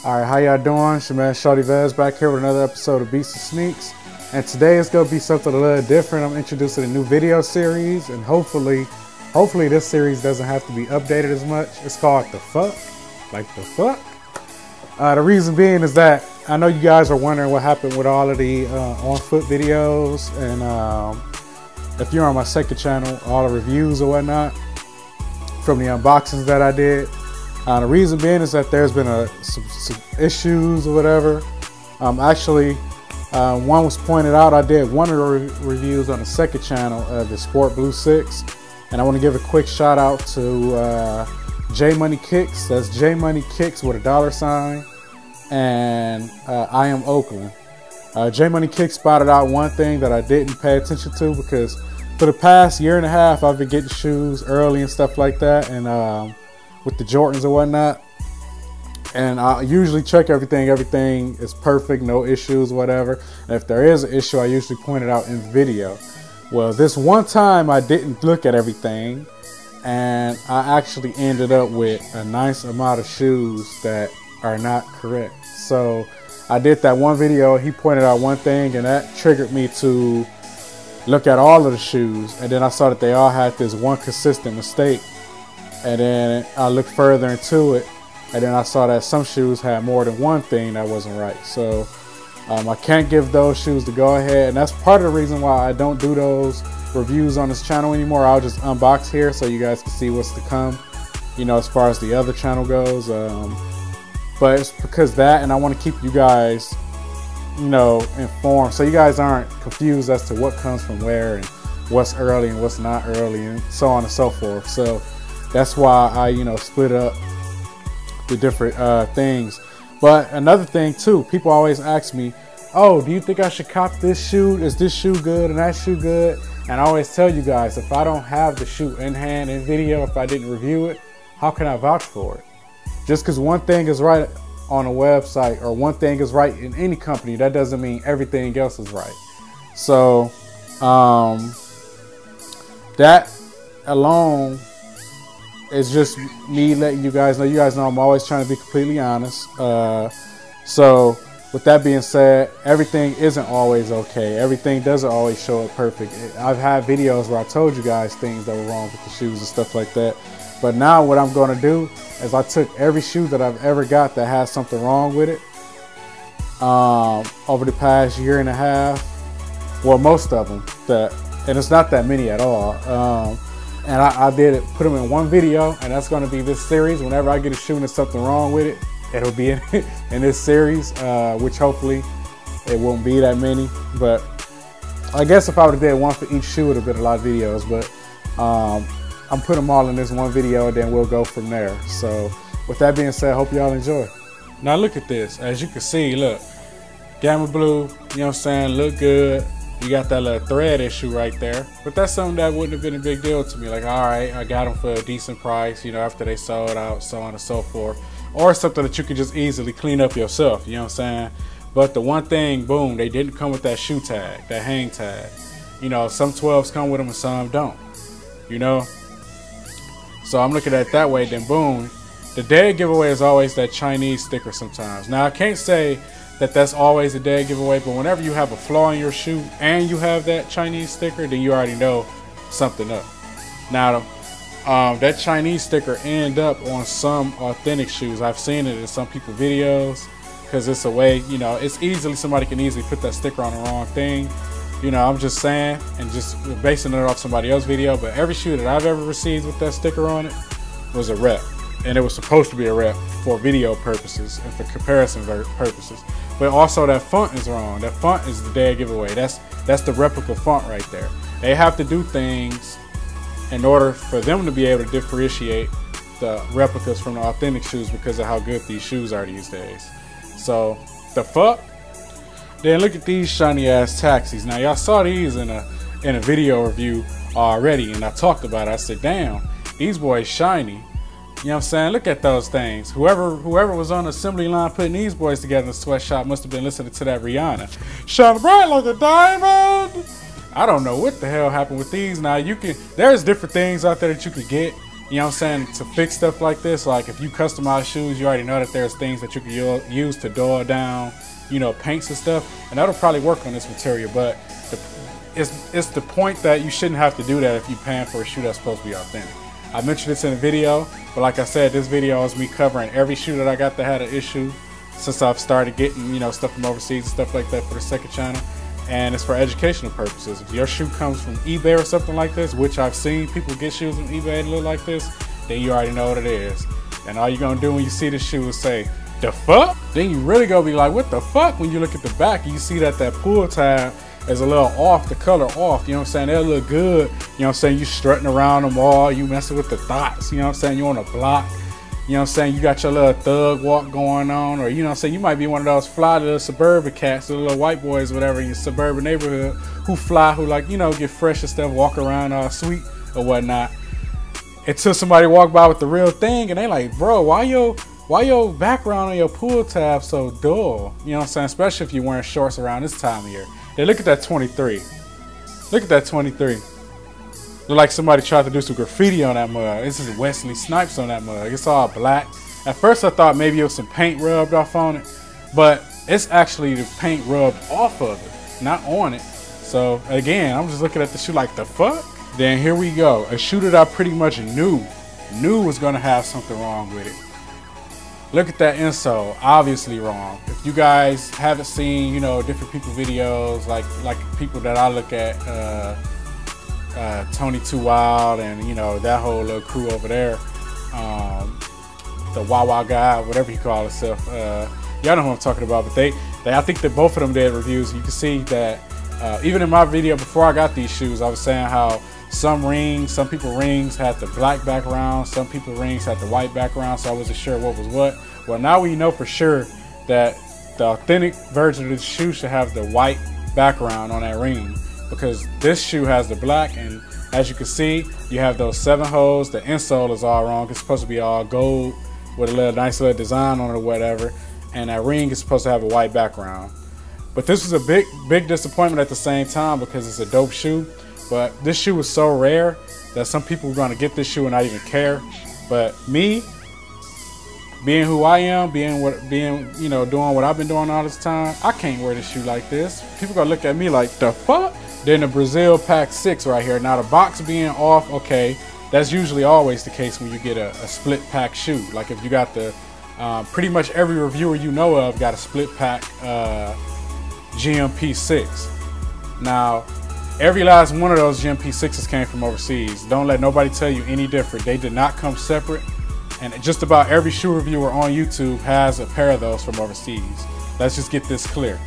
Alright, how y'all doing? It's your man Shorty Vez back here with another episode of Beats and Sneaks. And today it's going to be something a little different. I'm introducing a new video series, and hopefully this series doesn't have to be updated as much. It's called The Fuck. Like the fuck? The reason being is that I know you guys are wondering what happened with all of the on-foot videos, and if you're on my second channel, all the reviews or whatnot from the unboxings that I did. The reason being is that there's been some issues or whatever. Actually, one was pointed out. I did one of the reviews on the second channel, the Sport Blue 6, and I want to give a quick shout out to J Money Kicks. That's J Money Kicks with a $, and I am Oakland. J Money Kicks spotted out one thing that I didn't pay attention to, because for the past year and a half I've been getting shoes early and stuff like that, and with the Jordans and whatnot, and I usually check everything is perfect, no issues, whatever, and if there is an issue I usually point it out in the video. Well, this one time I didn't look at everything, and I actually ended up with a nice amount of shoes that are not correct. So I did that one video, he pointed out one thing, and that triggered me to look at all of the shoes, and then I saw that they all had this one consistent mistake. And then I looked further into it, and then I saw that some shoes had more than one thing that wasn't right. So I can't give those shoes the go ahead, and that's part of the reason why I don't do those reviews on this channel anymore. I'll just unbox here so you guys can see what's to come, you know, as far as the other channel goes. But it's because that, and I want to keep you guys, you know, informed, so you guys aren't confused as to what comes from where and what's early and what's not early, and so on and so forth. So that's why I, you know, split up the different things. But another thing too, people always ask me, oh, do you think I should cop this shoe? Is this shoe good and that shoe good? And I always tell you guys, if I don't have the shoe in hand in video, if I didn't review it, how can I vouch for it? Just because one thing is right on a website or one thing is right in any company, that doesn't mean everything else is right. So that alone, it's just me letting you guys know. You guys know I'm always trying to be completely honest. So with that being said, everything isn't always okay. Everything doesn't always show up perfect. I've had videos where I told you guys things that were wrong with the shoes and stuff like that. But now what I'm going to do is I took every shoe that I've ever got that has something wrong with it over the past year and a half. Well, most of them, and it's not that many at all. And I did it, put them in one video, and that's going to be this series. Whenever I get a shoe and there's something wrong with it, it'll be in this series, which hopefully it won't be that many. But I guess if I would have did one for each shoe, it would have been a lot of videos. But I'm putting them all in this one video, and then we'll go from there. So with that being said, I hope y'all enjoy. Now look at this. As you can see, look, Gamma Blue, you know what I'm saying, look good. You got that little thread issue right there, but that's something that wouldn't have been a big deal to me. Like, all right, I got them for a decent price, you know, after they sold out, so on and so forth. Or something that you could just easily clean up yourself, you know what I'm saying? But the one thing, boom, they didn't come with that shoe tag, that hang tag. You know, some 12s come with them and some don't, you know? So I'm looking at it that way, then boom. The dead giveaway is always that Chinese sticker sometimes. Now, I can't say that that's always a dead giveaway, but whenever you have a flaw in your shoe and you have that Chinese sticker, then you already know something up. Now, that Chinese sticker end up on some authentic shoes. I've seen it in some people's videos, because it's a way, you know, it's easily, somebody can easily put that sticker on the wrong thing. You know, I'm just saying, and just basing it off somebody else's video, but every shoe that I've ever received with that sticker on it was a rep. And it was supposed to be a rep for video purposes and for comparison purposes. But also that font is wrong. That font is the dead giveaway. That's the replica font right there. They have to do things in order for them to be able to differentiate the replicas from the authentic shoes, because of how good these shoes are these days. So the fuck? Then look at these shiny ass taxis. Now y'all saw these in a video review already, and I talked about it. I said, damn, these boys shiny. You know what I'm saying? Look at those things. Whoever was on the assembly line putting these boys together in the sweatshop must have been listening to that Rihanna. Shine bright like a diamond. I don't know what the hell happened with these. Now there's different things out there that you could get You know what I'm saying? To fix stuff like this, like if you customize shoes, you already know that there's things that you can use to dull down, you know, paints and stuff, and that'll probably work on this material. But it's the point that you shouldn't have to do that if you're paying for a shoe that's supposed to be authentic. I mentioned this in the video, but like I said, this video is me covering every shoe that I got that had an issue since I've started getting, you know, stuff from overseas and stuff like that for the second channel. And it's for educational purposes. If your shoe comes from eBay or something like this, which I've seen people get shoes from eBay that look like this, then you already know what it is. And all you're gonna do when you see this shoe is say, the fuck? Then you really gonna be like, what the fuck? When you look at the back and you see that pull tab is a little off, the color off, you know what I'm saying? They'll look good, you know what I'm saying? You strutting around them all, you messing with the thoughts, you know what I'm saying? You on a block. You know what I'm saying? You got your little thug walk going on, or you know what I'm saying? You might be one of those fly little suburban cats, the little white boys, whatever, in your suburban neighborhood who fly, who like, you know, get fresh and stuff, walk around all sweet or whatnot. Until somebody walk by with the real thing and they like, bro, why your background on your pull tab so dull? You know what I'm saying? Especially if you're wearing shorts around this time of year. Then look at that 23. Look at that 23. Look like somebody tried to do some graffiti on that mug. This is Wesley Snipes on that mug. It's all black. At first I thought maybe it was some paint rubbed off on it, but it's actually the paint rubbed off of it, not on it. So again, I'm just looking at the shoe like, the fuck? Then here we go. A shoe that I pretty much knew was gonna have something wrong with it. Look at that insole, obviously wrong. If you guys haven't seen, you know, different people videos, like people that I look at, Tony Too Wild and, you know, that whole little crew over there, the Wawa guy, whatever he call himself, y'all know who I'm talking about. But I think that both of them did reviews. You can see that even in my video before I got these shoes, I was saying how some people rings had the black background, some people rings had the white background, so I wasn't sure what was what. Well, now we know for sure that the authentic version of the shoe should have the white background on that ring, because this shoe has the black, and as you can see, you have those 7 holes. The insole is all wrong. It's supposed to be all gold with a little nice little design on it or whatever, and that ring is supposed to have a white background. But this was a big disappointment at the same time, because it's a dope shoe. But this shoe was so rare that some people were going to get this shoe and not even care. But me, being who I am, you know, doing what I've been doing all this time, I can't wear this shoe like this. People gonna look at me like, the fuck? Then the Brazil Pack 6 right here. Now the box being off, okay, that's usually always the case when you get a split pack shoe. Like if you got the, pretty much every reviewer you know of got a split pack GMP 6. Now, every last one of those GMP 6s came from overseas. Don't let nobody tell you any different. They did not come separate. And just about every shoe reviewer on YouTube has a pair of those from overseas. Let's just get this clear.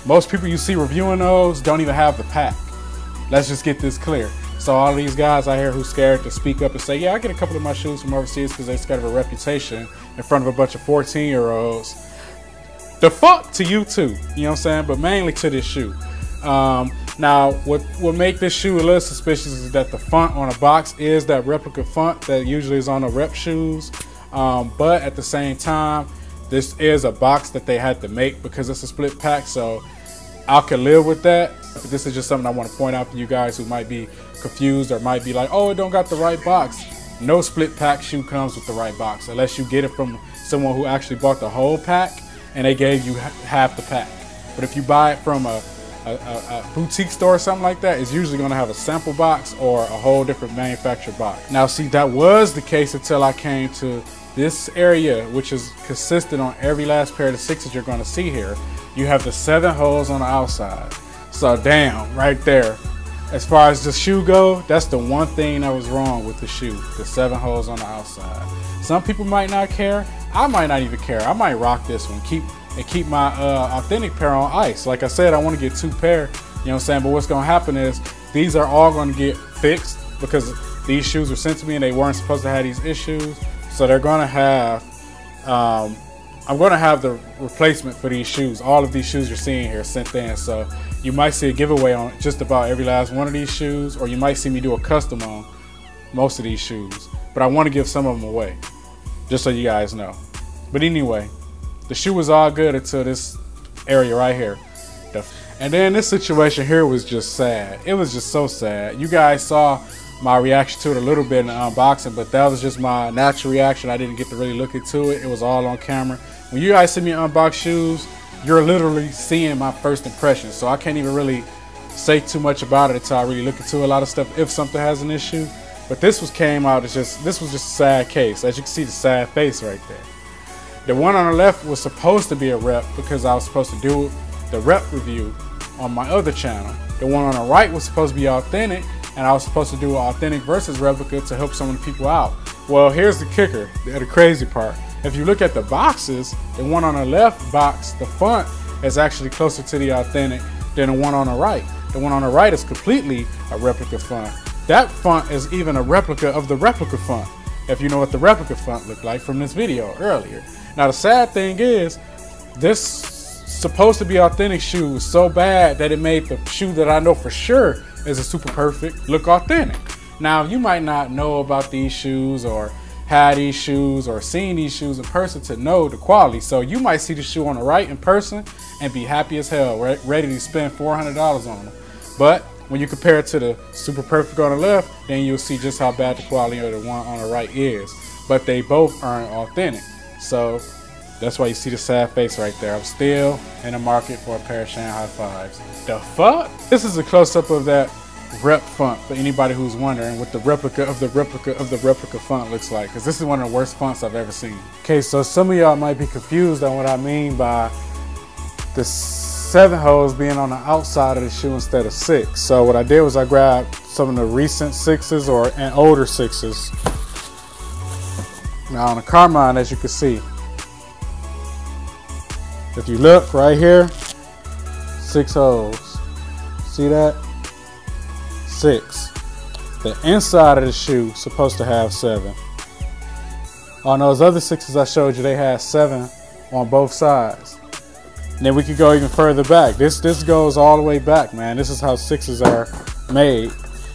Most people you see reviewing those don't even have the pack. Let's just get this clear. So all of these guys out here who's scared to speak up and say, yeah, I get a couple of my shoes from overseas because they're scared of a reputation in front of a bunch of 14-year-olds. The fuck to you too, you know what I'm saying? But mainly to this shoe. Now, what make this shoe a little suspicious is that the font on a box is that replica font that usually is on the rep shoes. But at the same time, this is a box that they had to make because it's a split pack, so I could live with that. But this is just something I want to point out for you guys who might be confused or might be like, oh, it don't got the right box. No split pack shoe comes with the right box unless you get it from someone who actually bought the whole pack and they gave you half the pack. But if you buy it from a boutique store or something like that, it's usually going to have a sample box or a whole different manufacturer box. Now see, that was the case until I came to this area, which is consistent on every last pair of the 6s you're going to see here. You have the 7 holes on the outside. So damn, right there, as far as the shoe go, that's the one thing that was wrong with the shoe, the 7 holes on the outside. Some people might not care. I might not even care. I might rock this one, keep my authentic pair on ice. Like I said, I want to get 2 pair, you know what I'm saying? But what's going to happen is these are all going to get fixed because these shoes were sent to me and they weren't supposed to have these issues. So they're going to have, I'm going to have the replacement for these shoes. All of these shoes you're seeing here sent in. So you might see a giveaway on just about every last one of these shoes, or you might see me do a custom on most of these shoes. But I want to give some of them away, just so you guys know. But anyway, the shoe was all good until this area right here. And then this situation here was just sad. It was just so sad. You guys saw my reaction to it a little bit in the unboxing, but that was just my natural reaction. I didn't get to really look into it. It was all on camera. When you guys see me unbox shoes, you're literally seeing my first impression. So I can't even really say too much about it until I really look into a lot of stuff if something has an issue. But this came out as this was just a sad case. As you can see, the sad face right there. The one on the left was supposed to be a rep because I was supposed to do the rep review on my other channel. The one on the right was supposed to be authentic, and I was supposed to do an authentic versus replica to help some of the people out. Well, here's the kicker, the crazy part. If you look at the boxes, the one on the left box, the font is actually closer to the authentic than the one on the right. The one on the right is completely a replica font. That font is even a replica of the replica font, if you know what the replica font looked like from this video earlier. Now the sad thing is, this supposed to be authentic shoe was so bad that it made the shoe that I know for sure is a super perfect look authentic. Now you might not know about these shoes or had these shoes or seen these shoes in person to know the quality. So you might see the shoe on the right in person and be happy as hell, ready to spend $400 on them. But when you compare it to the super perfect on the left, then you'll see just how bad the quality of the one on the right is. But they both aren't authentic. So that's why you see the sad face right there. I'm still in the market for a pair of Shanghai 5s. The fuck? This is a close-up of that rep font for anybody who's wondering what the replica of the replica font looks like, because this is one of the worst fonts I've ever seen. Okay, so some of y'all might be confused on what I mean by the 7 holes being on the outside of the shoe instead of 6. So what I did was I grabbed some of the recent 6s and older 6s. Now on the Carmine, as you can see, if you look right here, 6 holes. See that? 6. The inside of the shoe is supposed to have 7. On those other 6s I showed you, they had 7 on both sides. And then we could go even further back. This goes all the way back, man. This is how 6s are made.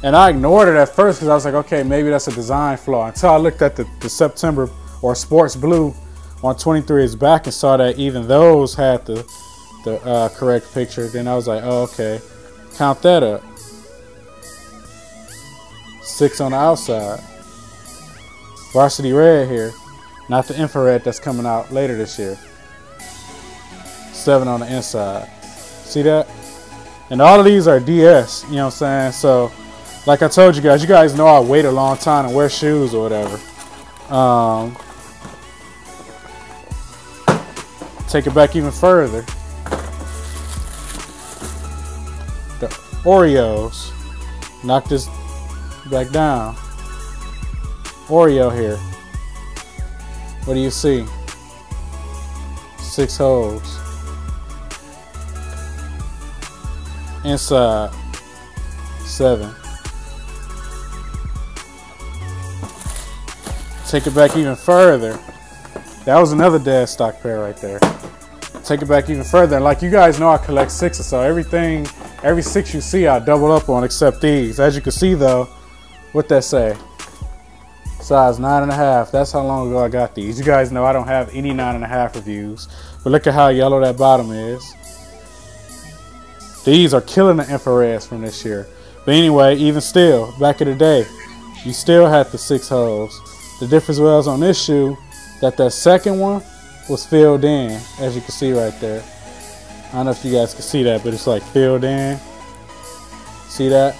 And I ignored it at first because I was like, okay, maybe that's a design flaw. Until I looked at the September or Sports Blue on 23's back and saw that even those had the correct picture. Then I was like, oh, okay, count that up. 6 on the outside. Varsity red here, not the infrared that's coming out later this year. 7 on the inside. See that? And all of these are DS, you know what I'm saying? So, like I told you guys know I wait a long time to wear shoes or whatever. Take it back even further. The Oreos. Knock this back down. Oreo here. What do you see? 6 holes. Inside 7. Take it back even further. That was another dead stock pair right there. Take it back even further. Like you guys know, I collect 6s, so every 6 you see I double up on except these. As you can see though, what that say? Size 9.5. That's how long ago I got these. You guys know I don't have any 9.5 reviews, but look at how yellow that bottom is. These are killing the infrareds from this year. But anyway, even still, back in the day, you still had the 6 holes. The difference was on this shoe that second one was filled in, as you can see right there. I don't know if you guys can see that, but it's like filled in. See that?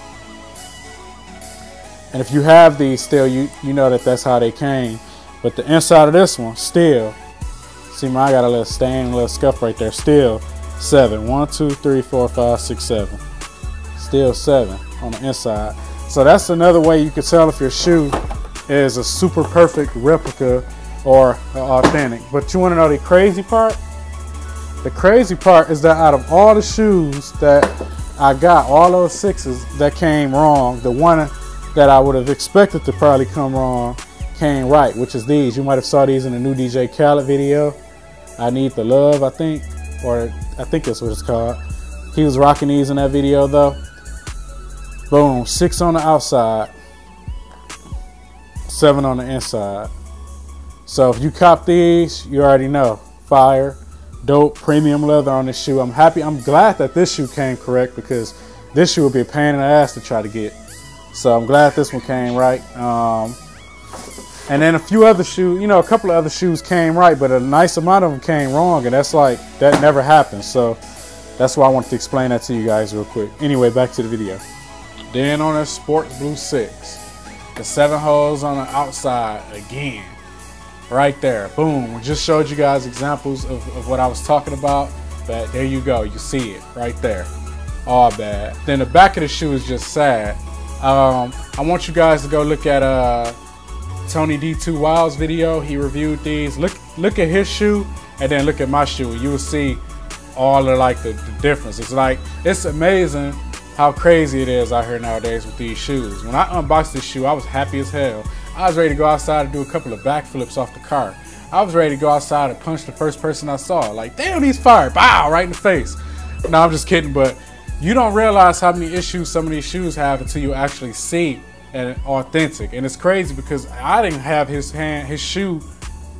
And if you have these still, you know that that's how they came. But the inside of this one, still, see, I got a little stain, a little scuff right there. Still 7. 1, 2, 3, 4, 5, 6, 7. Still 7 on the inside. So that's another way you can tell if your shoe is a super perfect replica or authentic. But you want to know the crazy part? The crazy part is that out of all the shoes that I got, all those 6s that came wrong, the one that I would have expected to probably come wrong came right, which is these. You might have saw these in the new DJ Khaled video. I Need the Love, I think, or I think that's what it's called. He was rocking these in that video though. Boom, 6 on the outside, 7 on the inside. So if you cop these, you already know, fire, dope, premium leather on this shoe. I'm glad that this shoe came correct, because this shoe would be a pain in the ass to try to get. So I'm glad this one came right. And then a few other shoes, you know, a couple of other shoes came right, but a nice amount of them came wrong, and that's like, that never happens. So that's why I wanted to explain that to you guys real quick. Anyway, back to the video. Then on a Sport Blue 6, the 7 holes on the outside again, right there, boom. We just showed you guys examples of what I was talking about, but there you go, you see it right there, all bad. Then the back of the shoe is just sad. I want you guys to go look at Tony D2 Wild's video. He reviewed these. Look at his shoe and then look at my shoe. You will see all of like the difference. It's like, it's amazing how crazy it is out here nowadays with these shoes. When I unboxed this shoe, I was happy as hell. I was ready to go outside and do a couple of backflips off the cart. I was ready to go outside and punch the first person I saw. Like, damn, he's fired. Bow, right in the face. No, I'm just kidding, but you don't realize how many issues some of these shoes have until you actually see and authentic. And it's crazy because I didn't have his shoe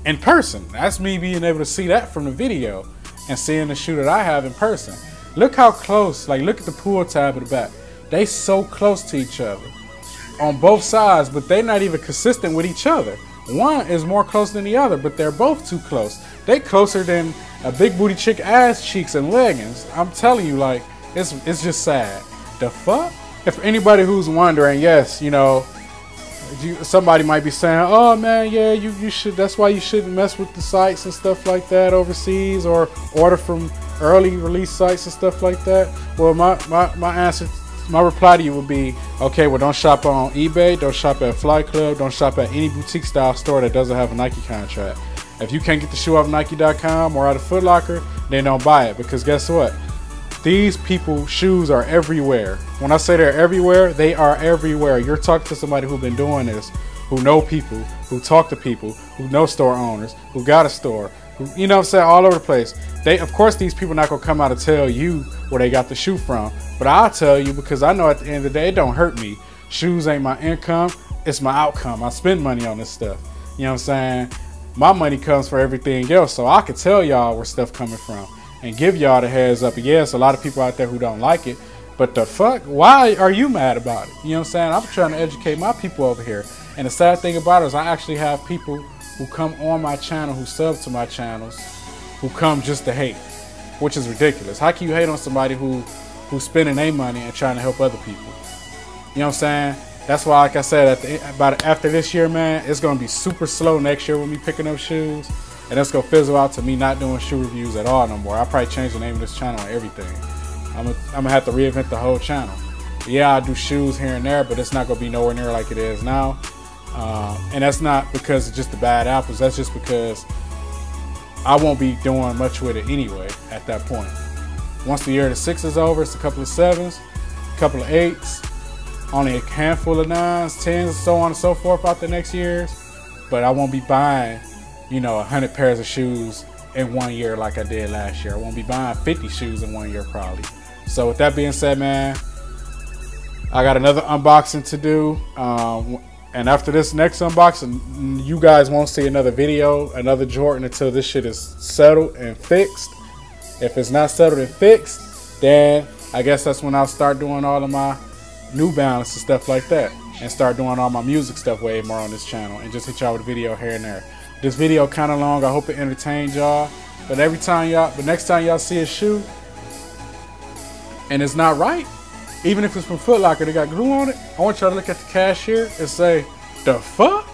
in person. That's me being able to see that from the video and seeing the shoe that I have in person. Look how close, like look at the pull tab at the back. They so close to each other on both sides, but they're not even consistent with each other. One is more close than the other, but they're both too close. They closer than a big booty chick ass cheeks and leggings. I'm telling you, like, it's just sad. The fuck? If anybody who's wondering, yes, you know, somebody might be saying, oh man, yeah, you should, that's why you shouldn't mess with the sites and stuff like that overseas, or order from early release sites and stuff like that. Well, my answer, my reply to you would be, okay, well, don't shop on eBay, don't shop at Fly Club, don't shop at any boutique style store that doesn't have a Nike contract. If you can't get the shoe off Nike.com or out of Foot Locker, then don't buy it, because guess what? These people's shoes are everywhere. When I say they're everywhere, they are everywhere. You're talking to somebody who's been doing this, who know people, who talk to people, who know store owners, who got a store, who, you know what I'm saying, all over the place. They, of course, these people not gonna come out and tell you where they got the shoe from, but I'll tell you because I know at the end of the day, it don't hurt me. Shoes ain't my income, it's my outcome. I spend money on this stuff. You know what I'm saying? My money comes for everything else, so I can tell y'all where stuff coming from and give y'all the heads up. Yes, a lot of people out there who don't like it, but the fuck, why are you mad about it? You know what I'm saying? I'm trying to educate my people over here. And the sad thing about it is I actually have people who come on my channel, who sub to my channels, who come just to hate, which is ridiculous. How can you hate on somebody who's spending their money and trying to help other people? You know what I'm saying? That's why, like I said, after this year, man, it's gonna be super slow next year with me picking up shoes. And that's gonna fizzle out to me not doing shoe reviews at all no more. I'll probably change the name of this channel and everything. I'm gonna have to reinvent the whole channel. But yeah, I do shoes here and there, but it's not gonna be nowhere near like it is now. And that's not because it's just the bad apples. That's just because I won't be doing much with it anyway at that point. Once the year of the 6 is over, it's a couple of 7s, a couple of 8s, only a handful of 9s, 10s, so on and so forth out the next years. But I won't be buying, you know, 100 pairs of shoes in 1 year like I did last year. I won't be buying 50 shoes in 1 year probably. So with that being said, man, I got another unboxing to do. And after this next unboxing, you guys won't see another video, another Jordan, until this shit is settled and fixed. If it's not settled and fixed, then I guess that's when I'll start doing all of my New Balance and stuff like that, and start doing all my music stuff way more on this channel, and just hit y'all with a video here and there. This video kind of long. I hope it entertained y'all. But next time y'all see a shoe and it's not right, even if it's from Foot Locker, they got glue on it, I want y'all to look at the cashier and say, the fuck?